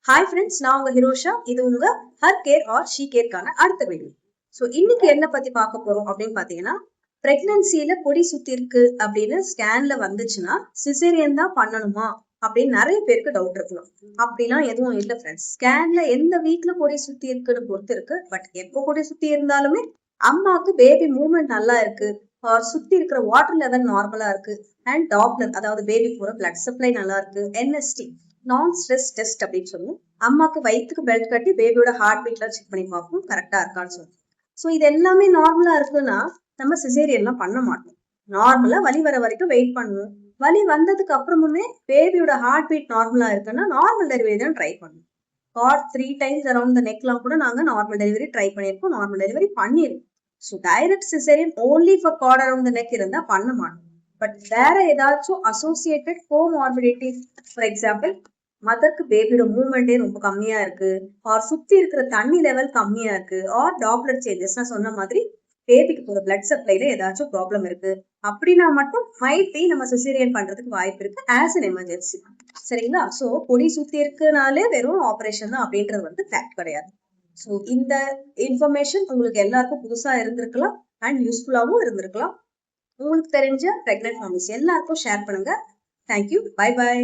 Hi friends, நான் உங்க ஹிரோஷா. இது உங்க ஹர் கேர் ஆர் ஷீ கேர்க்கான அடுத்த வீடியோ. ஸோ இன்னைக்கு என்ன பத்தி பார்க்க போறோம் அப்படின்னு பாத்தீங்கன்னா, பிரெக்னன்சில கொடி சுத்தி இருக்கு அப்படின்னு ஸ்கேன்ல வந்துச்சுன்னா சிசேரியன் தான் பண்ணணுமா அப்படின்னு நிறைய பேருக்கு டவுட் இருக்கலாம். அப்படிலாம் எதுவும் இல்லை ஃப்ரெண்ட்ஸ். ஸ்கேன்ல எந்த வீக்ல கொடி சுத்தி இருக்குன்னு பொறுத்து இருக்கு. பட் எப்போ கொடி சுத்தி இருந்தாலுமே அம்மாவுக்கு பேபி மூவ்மெண்ட் நல்லா இருக்கு, சுத்தி இருக்கிற வாட்டர் லெவல் நார்மலா இருக்கு, அண்ட் டாப்லர் அதாவது பேபி போற பிளட் சப்ளை நல்லா இருக்கு, என்எஸ்டி நான் ஸ்ட்ரெஸ் டெஸ்ட் அப்படின்னு சொல்லுவோம். அம்மாக்கு வயிற்றுக்கு பெல்ட் கட்டி பேபியோட ஹார்ட் பீட்லாம் செக் பண்ணி பார்ப்போம் கரெக்டா இருக்கான்னு சொல்லுவோம். ஸோ இது எல்லாமே நார்மலா இருக்குன்னா நம்ம சிசேரியன்லாம் பண்ண மாட்டோம். நார்மலா வலி வர வரைக்கும் வெயிட் பண்ணுவோம். வலி வந்ததுக்கு அப்புறமுமே பேபியோட ஹார்ட் பீட் நார்மலா இருக்குன்னா நார்மல் டெலிவரி தான் ட்ரை பண்ணுவோம். காட் 3 times அரௌண்ட் த நெக்லாம் கூட நாங்க நார்மல் டெலிவரி ட்ரை பண்ணியிருக்கோம், நார்மல் டெலிவரி பண்ணியிருக்கோம். So direct caesarean only for cord around the neck இருந்தா பண்ண மாட்டோம். பட் வேற ஏதாச்சும் அசோசியேட்டட் கோமார்பிடிட்டி, ஃபார் எக்ஸாம்பிள் மதருக்கு பேபியோட மூவ்மெண்டே ரொம்ப கம்மியா இருக்கு, ஆர் சுத்தி இருக்கிற தண்ணி லெவல் கம்மியா இருக்கு, ஆர் டாப்லர் சேஞ்சஸ் நான் சொன்ன மாதிரி பேபிக்கு போற பிளட் சப்ளைல ஏதாச்சும் ப்ராப்ளம் இருக்கு அப்படின்னா மட்டும் மைட் பி நம்ம சிசேரியன் பண்றதுக்கு வாய்ப்பு இருக்கு ஆஸ் அன் எமர்ஜென்சி. சரிங்களா? ஸோ கொடி சுத்தி இருக்குனாலே வெறும் ஆப்ரேஷன் தான் அப்படின்றது வந்து ஃபேக்ட் கிடையாது. ஸோ இந்த இன்ஃபர்மேஷன் உங்களுக்கு எல்லாருக்கும் புதுசா இருந்திருக்கலாம் அண்ட் யூஸ்ஃபுல்லாகவும் இருந்திருக்கலாம். உங்களுக்கு தெரிஞ்ச பிரெக்னன்ட் ஃபேமிலிஸ் எல்லாருக்கும் ஷேர் பண்ணுங்க. தேங்க்யூ. Bye by.